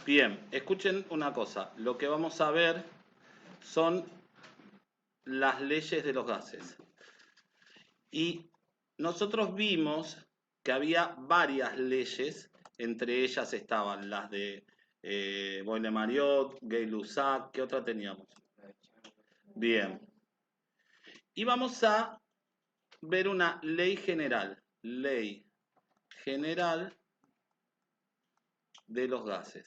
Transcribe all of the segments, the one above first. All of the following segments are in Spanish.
Bien, escuchen una cosa. Lo que vamos a ver son las leyes de los gases. Y nosotros vimos que había varias leyes, entre ellas estaban las de Boyle-Mariot, Gay-Lussac, ¿qué otra teníamos? Bien. Y vamos a ver una ley general de los gases.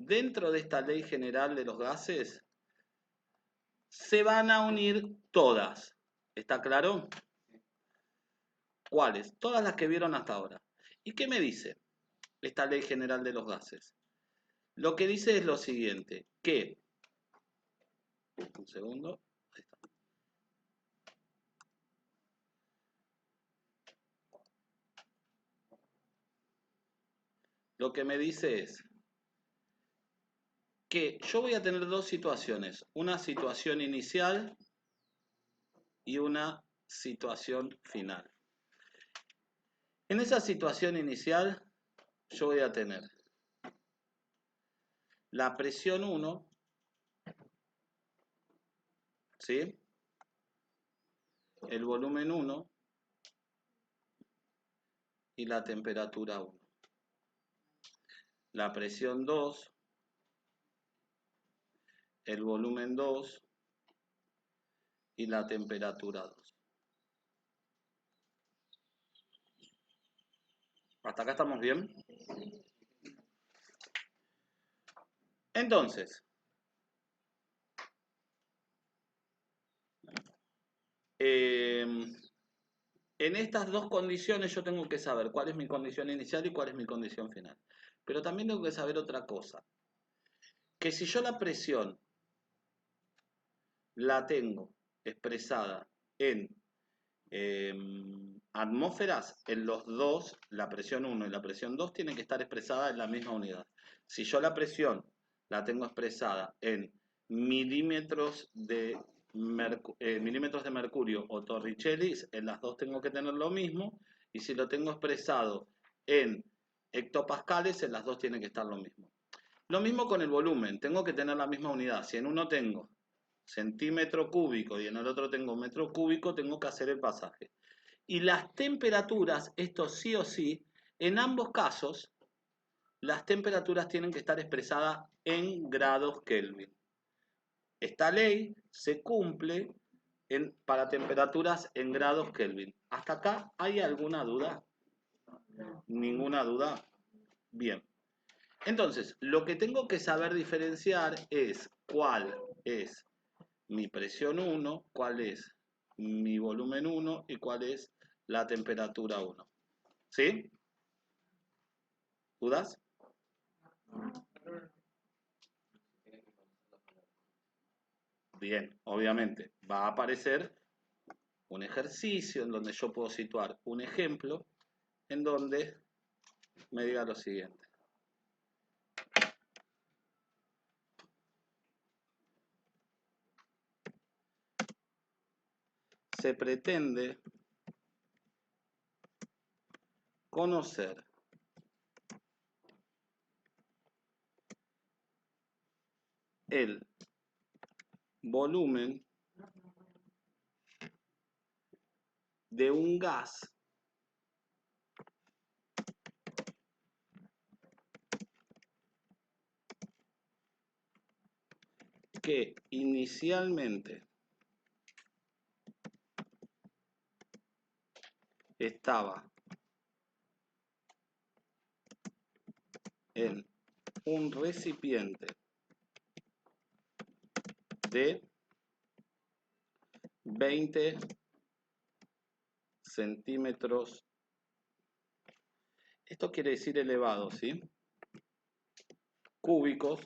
Dentro de esta ley general de los gases se van a unir todas. ¿Está claro? ¿Cuáles? Todas las que vieron hasta ahora. ¿Y qué me dice esta ley general de los gases? Lo que dice es lo siguiente, que, un segundo, ahí está. Lo que me dice es que yo voy a tener dos situaciones, una situación inicial y una situación final. En esa situación inicial yo voy a tener la presión 1, ¿sí? El volumen 1 y la temperatura 1. La presión 2, el volumen 2 y la temperatura 2. ¿Hasta acá estamos bien? Entonces, en estas dos condiciones yo tengo que saber cuál es mi condición inicial y cuál es mi condición final. Pero también tengo que saber otra cosa, que si yo la presión la tengo expresada en atmósferas, en los dos, la presión 1 y la presión 2 tienen que estar expresadas en la misma unidad. Si yo la presión la tengo expresada en milímetros de mercurio o torricellis, en las dos tengo que tener lo mismo, y si lo tengo expresado en hectopascales, en las dos tiene que estar lo mismo. Lo mismo con el volumen, tengo que tener la misma unidad. Si en uno tengo centímetro cúbico y en el otro tengo metro cúbico, tengo que hacer el pasaje. Y las temperaturas, esto sí o sí, en ambos casos, las temperaturas tienen que estar expresadas en grados Kelvin. Esta ley se cumple para temperaturas en grados Kelvin. ¿Hasta acá hay alguna duda? ¿Ninguna duda? Bien. Entonces, lo que tengo que saber diferenciar es cuál es mi presión 1, cuál es mi volumen 1 y cuál es la temperatura 1. ¿Sí? ¿Dudas? Bien, obviamente va a aparecer un ejercicio en donde yo puedo situar un ejemplo en donde me diga lo siguiente. Se pretende conocer el volumen de un gas que inicialmente estaba en un recipiente de 20 centímetros. Esto quiere decir elevado, ¿sí? Cúbicos,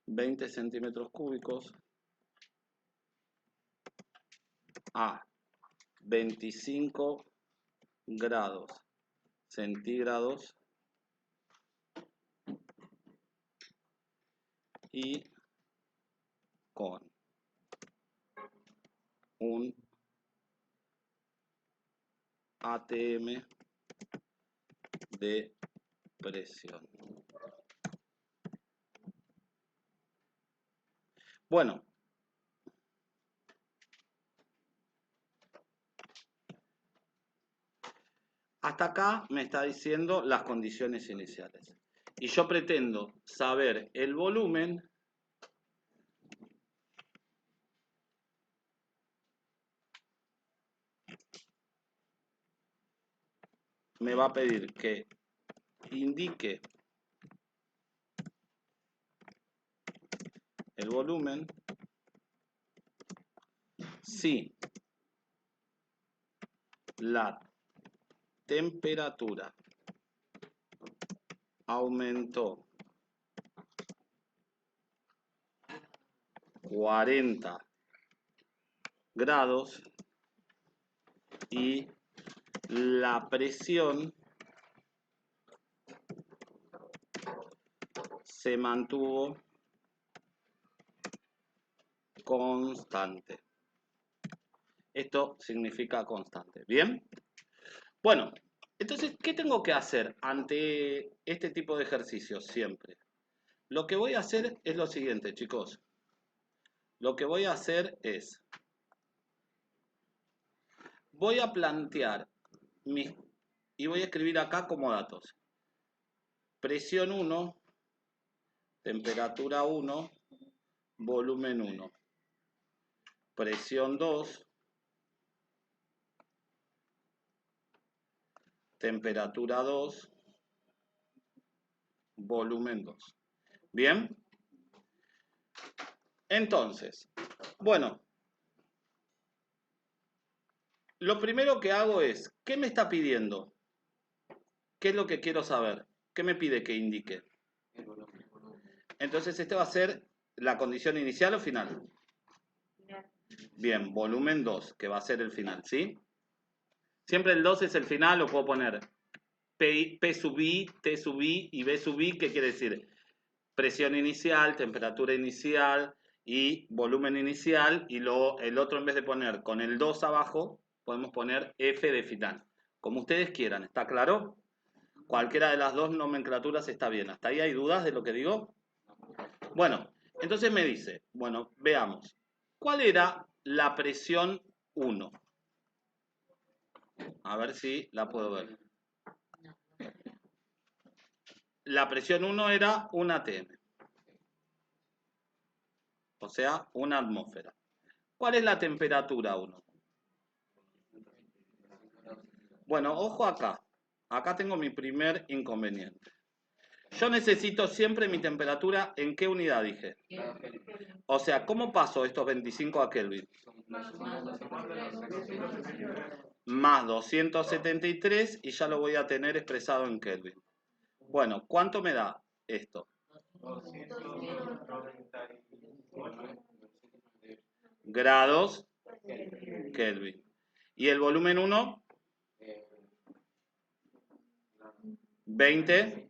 20 centímetros cúbicos a 25 grados centígrados y con un ATM de presión. Bueno. Hasta acá me está diciendo las condiciones iniciales. Y yo pretendo saber el volumen me va a pedir que indique el volumen si la temperatura aumentó 40 grados y la presión se mantuvo constante. Esto significa constante. ¿Bien? Bueno, entonces, ¿qué tengo que hacer ante este tipo de ejercicios siempre? Lo que voy a hacer es lo siguiente, chicos. Lo que voy a hacer es, voy a plantear y voy a escribir acá como datos. Presión 1, temperatura 1, volumen 1. Presión 2, temperatura 2, volumen 2. ¿Bien? Entonces, bueno, lo primero que hago es, ¿qué me está pidiendo? ¿Qué es lo que quiero saber? ¿Qué me pide que indique? Entonces, este va a ser la condición inicial o final. Bien, volumen 2, que va a ser el final, ¿sí? Siempre el 2 es el final, lo puedo poner P sub I, T sub I y B sub I, ¿qué quiere decir? Presión inicial, temperatura inicial y volumen inicial, y luego el otro en vez de poner con el 2 abajo, podemos poner F de final. Como ustedes quieran, ¿está claro? Cualquiera de las dos nomenclaturas está bien. ¿Hasta ahí hay dudas de lo que digo? Bueno, entonces me dice, bueno, veamos. ¿Cuál era la presión 1? A ver si la puedo ver. La presión 1 era 1 atm. O sea, una atmósfera. ¿Cuál es la temperatura 1? Bueno, ojo acá. Acá tengo mi primer inconveniente. Yo necesito siempre mi temperatura, ¿en qué unidad dije? O sea, ¿cómo paso estos 25 a Kelvin? Más 273 y ya lo voy a tener expresado en Kelvin. Bueno, ¿cuánto me da esto? Grados Kelvin. ¿Y el volumen 1? 20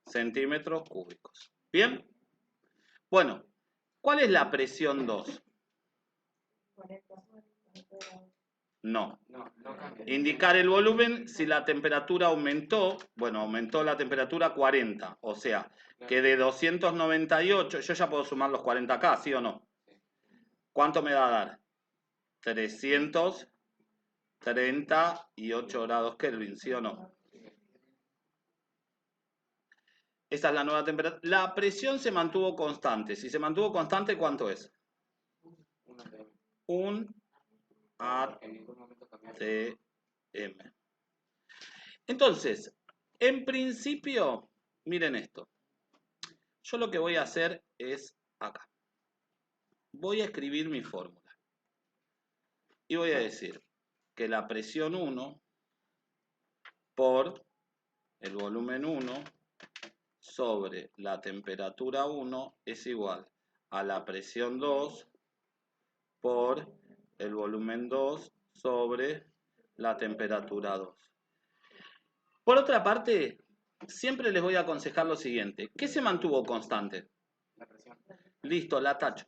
centímetros cúbicos. ¿Bien? Bueno, ¿cuál es la presión 2? No. Indicar el volumen si la temperatura aumentó, bueno, aumentó la temperatura 40, o sea, que de 298, yo ya puedo sumar los 40 acá, ¿sí o no? ¿Cuánto me va a dar? 338 grados Kelvin, ¿sí o no? Esa es la nueva temperatura. La presión se mantuvo constante. Si se mantuvo constante, ¿cuánto es? 1 atm. Entonces, en principio, miren esto. Yo lo que voy a hacer es acá. Voy a escribir mi fórmula. Y voy a decir que la presión 1 por el volumen 1 sobre la temperatura 1 es igual a la presión 2 por el volumen 2 sobre la temperatura 2. Por otra parte, siempre les voy a aconsejar lo siguiente. ¿Qué se mantuvo constante? La presión. Listo, la tacho.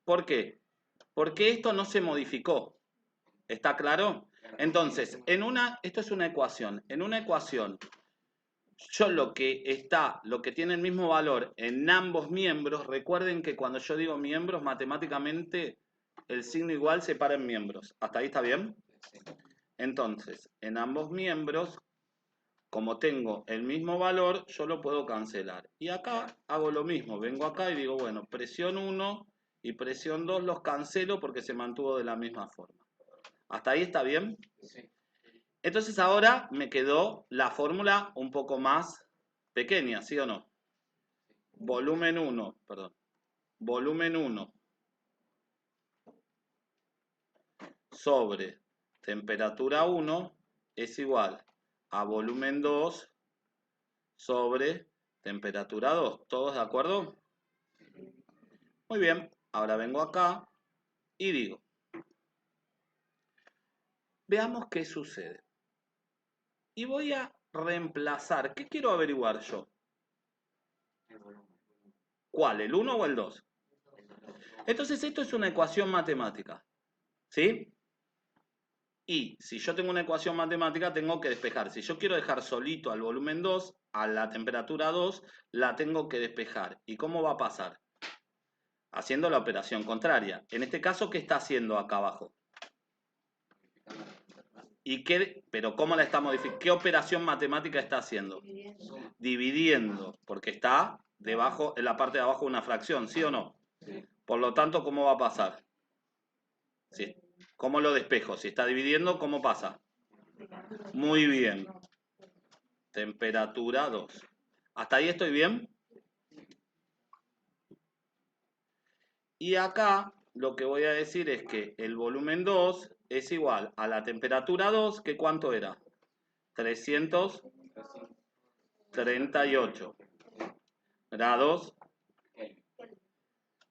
¿Por qué? Porque esto no se modificó. ¿Está claro? Entonces, esto es una ecuación. En una ecuación, yo lo que tiene el mismo valor en ambos miembros, recuerden que cuando yo digo miembros, matemáticamente el signo igual se para en miembros. ¿Hasta ahí está bien? Entonces, en ambos miembros, como tengo el mismo valor, yo lo puedo cancelar. Y acá hago lo mismo, vengo acá y digo, bueno, presión 1 y presión 2 los cancelo porque se mantuvo de la misma forma. ¿Hasta ahí está bien? Sí. Entonces ahora me quedó la fórmula un poco más pequeña, ¿sí o no? Volumen 1, perdón. Volumen 1 sobre temperatura 1 es igual a volumen 2 sobre temperatura 2. ¿Todos de acuerdo? Muy bien, ahora vengo acá y digo, veamos qué sucede. Y voy a reemplazar. ¿Qué quiero averiguar yo? ¿Cuál? ¿El 1 o el 2? Entonces esto es una ecuación matemática. ¿Sí? Y si yo tengo una ecuación matemática, tengo que despejar. Si yo quiero dejar solito al volumen 2, a la temperatura 2, la tengo que despejar. ¿Y cómo va a pasar? Haciendo la operación contraria. En este caso, ¿qué está haciendo acá abajo? Pero ¿cómo la está modificando? ¿Qué operación matemática está haciendo? Dividiendo, porque está debajo, en la parte de abajo de una fracción, ¿sí o no? Sí. Por lo tanto, ¿cómo va a pasar? ¿Sí? ¿Cómo lo despejo? Si está dividiendo, ¿cómo pasa? Muy bien. Temperatura 2. ¿Hasta ahí estoy bien? Y acá lo que voy a decir es que el volumen 2 es igual a la temperatura 2, que ¿cuánto era? 338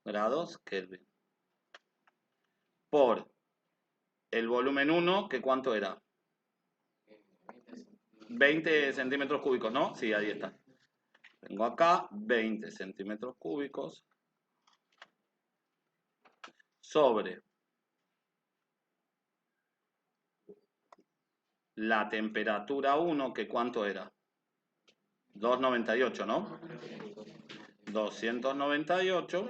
grados Kelvin. Por el volumen 1, que ¿cuánto era? 20 centímetros cúbicos, ¿no? Sí, ahí está. Tengo acá 20 centímetros cúbicos sobre la temperatura 1, que ¿cuánto era? 298, ¿no? 298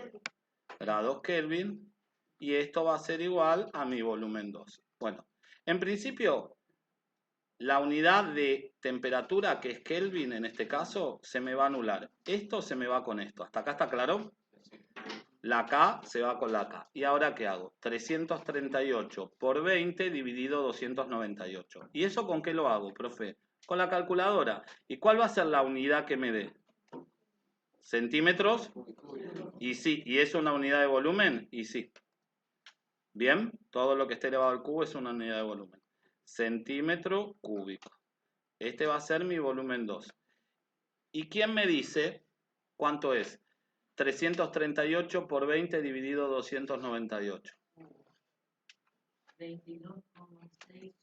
grados Kelvin, y esto va a ser igual a mi volumen 2. Bueno, en principio, la unidad de temperatura, que es Kelvin en este caso, se me va a anular. Esto se me va con esto. ¿Hasta acá está claro? La K se va con la K. ¿Y ahora qué hago? 338 por 20 dividido 298. ¿Y eso con qué lo hago, profe? Con la calculadora. ¿Y cuál va a ser la unidad que me dé? ¿Centímetros? Y sí. ¿Y es una unidad de volumen? Y sí. Bien, todo lo que esté elevado al cubo es una unidad de volumen. Centímetro cúbico. Este va a ser mi volumen 2. ¿Y quién me dice cuánto es? 338 por 20 dividido 298. 22,6.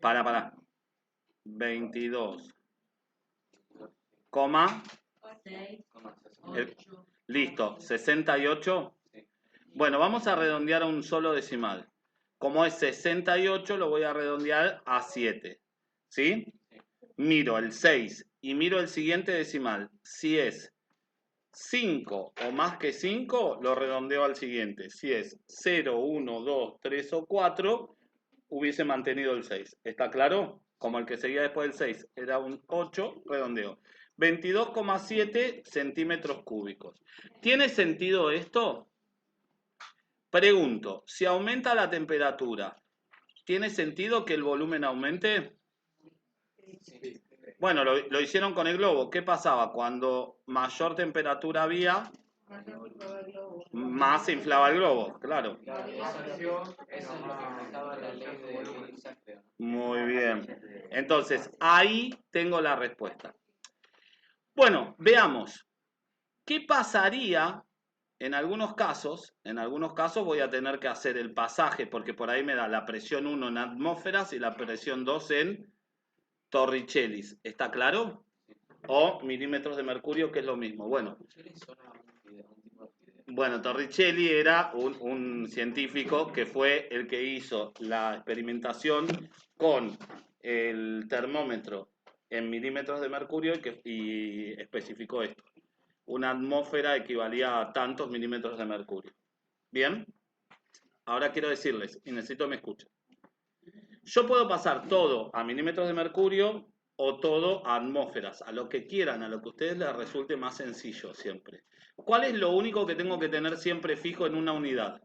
Para. 22, coma. 6, El- 8. Listo, 68. Bueno, vamos a redondear a un solo decimal. Como es 68, lo voy a redondear a 7. ¿Sí? Miro el 6 y miro el siguiente decimal. Si es 5 o más que 5, lo redondeo al siguiente. Si es 0, 1, 2, 3 o 4, hubiese mantenido el 6. ¿Está claro? Como el que seguía después del 6 era un 8, redondeo. 22,7 centímetros cúbicos. ¿Tiene sentido esto? Pregunto, si aumenta la temperatura, ¿tiene sentido que el volumen aumente? Sí. Bueno, lo hicieron con el globo. ¿Qué pasaba? Cuando mayor temperatura había, más se inflaba el globo, claro. Claro, esa acción es lo que implicaba la ley de Isaac, creo, ¿no? Muy bien. Entonces, ahí tengo la respuesta. Bueno, veamos. ¿Qué pasaría en algunos casos? En algunos casos voy a tener que hacer el pasaje, porque por ahí me da la presión 1 en atmósferas y la presión 2 en torricellis. ¿Está claro? O milímetros de mercurio, que es lo mismo. Bueno, bueno, Torricelli era un científico que fue el que hizo la experimentación con el termómetro en milímetros de mercurio y especificó esto. Una atmósfera equivalía a tantos milímetros de mercurio. ¿Bien? Ahora quiero decirles, y necesito que me escuchen. Yo puedo pasar todo a milímetros de mercurio o todo a atmósferas, a lo que quieran, a lo que a ustedes les resulte más sencillo siempre. ¿Cuál es lo único que tengo que tener siempre fijo en una unidad?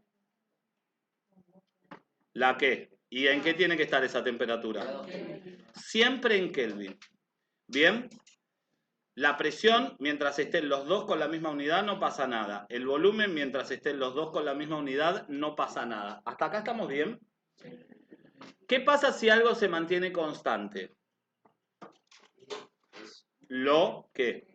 ¿La qué? ¿Y en qué tiene que estar esa temperatura? Siempre en Kelvin. ¿Bien? La presión, mientras estén los dos con la misma unidad, no pasa nada. El volumen, mientras estén los dos con la misma unidad, no pasa nada. ¿Hasta acá estamos bien? ¿Qué pasa si algo se mantiene constante? Lo que...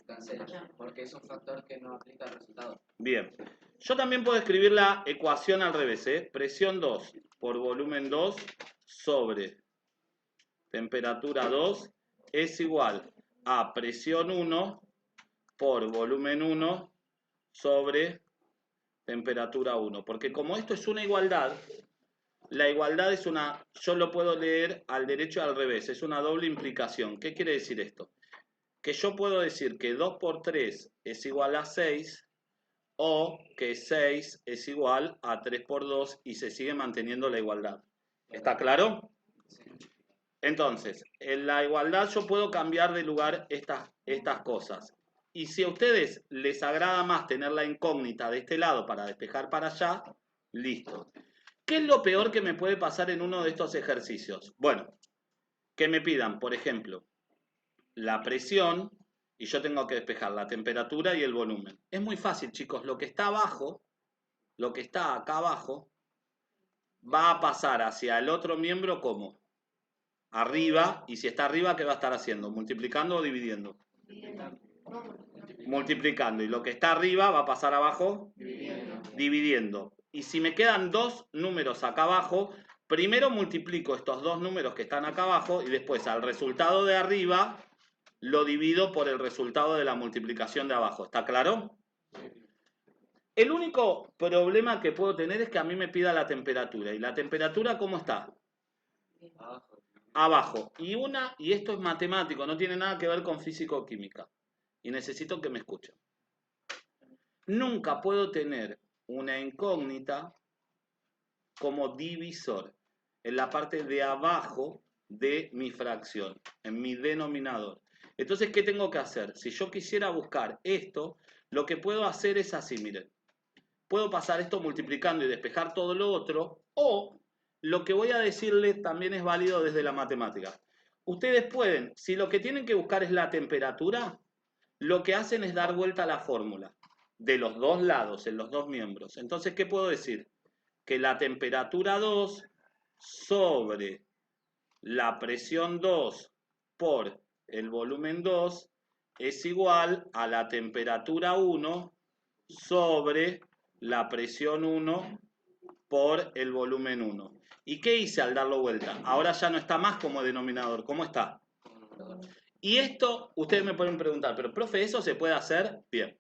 Cancela, porque es un factor que no aplica al resultado. Bien. Yo también puedo escribir la ecuación al revés, ¿eh? Presión 2 por volumen 2 sobre temperatura 2 es igual a presión 1 por volumen 1 sobre temperatura 1. Porque como esto es una igualdad, la igualdad es una, yo lo puedo leer al derecho y al revés, es una doble implicación. ¿Qué quiere decir esto? Que yo puedo decir que 2 por 3 es igual a 6 o que 6 es igual a 3 por 2 y se sigue manteniendo la igualdad. ¿Está claro? Entonces, en la igualdad yo puedo cambiar de lugar estas cosas. Y si a ustedes les agrada más tener la incógnita de este lado para despejar para allá, listo. ¿Qué es lo peor que me puede pasar en uno de estos ejercicios? Bueno, que me pidan, por ejemplo, la presión y yo tengo que despejar la temperatura y el volumen. Es muy fácil, chicos. Lo que está abajo, lo que está acá abajo, va a pasar hacia el otro miembro como arriba, y si está arriba, ¿qué va a estar haciendo? ¿Multiplicando o dividiendo? Multiplicando. Y lo que está arriba va a pasar abajo dividiendo. Y si me quedan dos números acá abajo, primero multiplico estos dos números que están acá abajo y después al resultado de arriba lo divido por el resultado de la multiplicación de abajo. ¿Está claro? El único problema que puedo tener es que a mí me pida la temperatura. ¿Y la temperatura cómo está? Abajo. Y esto es matemático, no tiene nada que ver con físico-química. Y necesito que me escuchen. Nunca puedo tener una incógnita como divisor en la parte de abajo de mi fracción, en mi denominador. Entonces, ¿qué tengo que hacer? Si yo quisiera buscar esto, lo que puedo hacer es así, miren. Puedo pasar esto multiplicando y despejar todo lo otro, o lo que voy a decirles también es válido desde la matemática. Ustedes pueden, si lo que tienen que buscar es la temperatura, lo que hacen es dar vuelta a la fórmula de los dos lados, en los dos miembros. Entonces, ¿qué puedo decir? Que la temperatura 2 sobre la presión 2 por el volumen 2 es igual a la temperatura 1 sobre la presión 1 por el volumen 1. ¿Y qué hice al darlo vuelta? Ahora ya no está más como denominador. ¿Cómo está? Y esto, ustedes me pueden preguntar, pero profe, ¿eso se puede hacer? Bien.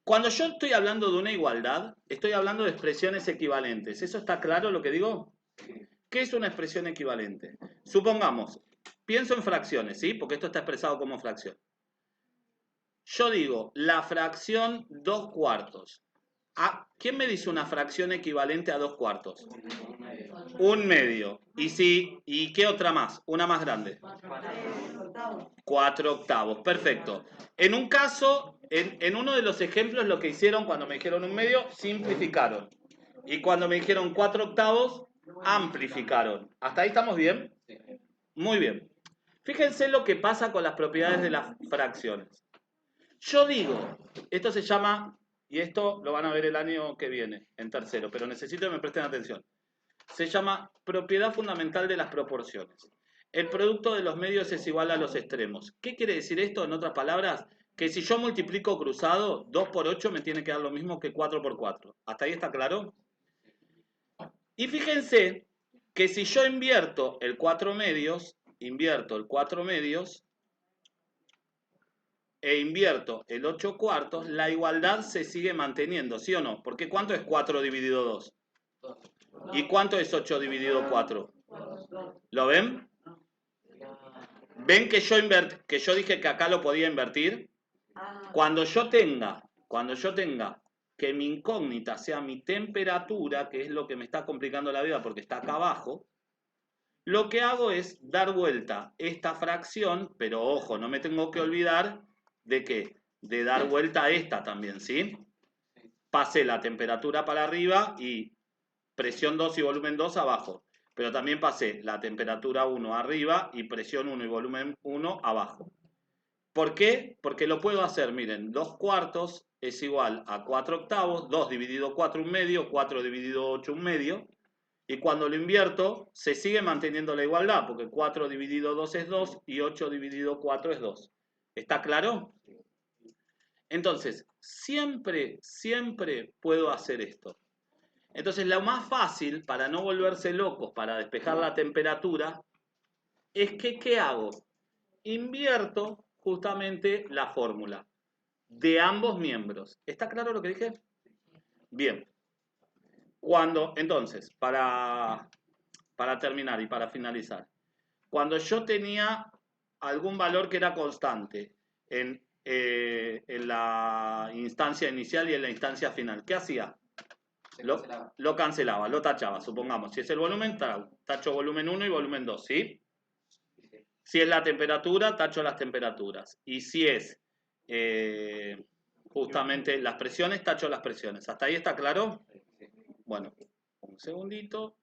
Cuando yo estoy hablando de una igualdad, estoy hablando de expresiones equivalentes. ¿Eso está claro lo que digo? ¿Qué es una expresión equivalente? Supongamos, pienso en fracciones, ¿sí? Porque esto está expresado como fracción. Yo digo, la fracción 2 cuartos. ¿Quién me dice una fracción equivalente a 2 cuartos? Un medio. ¿Y qué otra más? Una más grande. 4 octavos. Perfecto. En un caso, en uno de los ejemplos, lo que hicieron cuando me dijeron un medio, simplificaron. Y cuando me dijeron 4 octavos, amplificaron. ¿Hasta ahí estamos bien? Muy bien. Fíjense lo que pasa con las propiedades de las fracciones. Yo digo, esto se llama, y esto lo van a ver el año que viene, en tercero, pero necesito que me presten atención. Se llama propiedad fundamental de las proporciones. El producto de los medios es igual a los extremos. ¿Qué quiere decir esto? En otras palabras, que si yo multiplico cruzado, 2 por 8 me tiene que dar lo mismo que 4 por 4. ¿Hasta ahí está claro? Y fíjense que si yo invierto el 4 medios, e invierto el 8 cuartos, la igualdad se sigue manteniendo, ¿sí o no? Porque ¿cuánto es 4 dividido 2? ¿Y cuánto es 8 dividido 4? ¿Lo ven? ¿Ven que yo dije que acá lo podía invertir? Ah, Cuando yo tenga que mi incógnita sea mi temperatura, que es lo que me está complicando la vida porque está acá abajo, lo que hago es dar vuelta esta fracción, pero ojo, no me tengo que olvidar de que de dar vuelta a esta también, ¿sí? Pasé la temperatura para arriba y presión 2 y volumen 2 abajo. Pero también pasé la temperatura 1 arriba y presión 1 y volumen 1 abajo. ¿Por qué? Porque lo puedo hacer, miren, 2 cuartos es igual a 4 octavos, 2 dividido 4 un medio, 4 dividido 8 un medio, y cuando lo invierto se sigue manteniendo la igualdad, porque 4 dividido 2 es 2 y 8 dividido 4 es 2. ¿Está claro? Entonces, siempre puedo hacer esto. Entonces, lo más fácil, para no volverse locos, para despejar la temperatura, es que, ¿qué hago? Invierto justamente la fórmula de ambos miembros. ¿Está claro lo que dije? Bien. Entonces, para terminar y para finalizar, cuando yo tenía algún valor que era constante en la instancia inicial y en la instancia final, ¿qué hacía? Lo cancelaba, lo tachaba, supongamos. Si es el volumen, tacho volumen 1 y volumen 2, ¿sí? Si es la temperatura, tacho las temperaturas. Y si es justamente las presiones, tacho las presiones. ¿Hasta ahí está claro? Bueno, un segundito.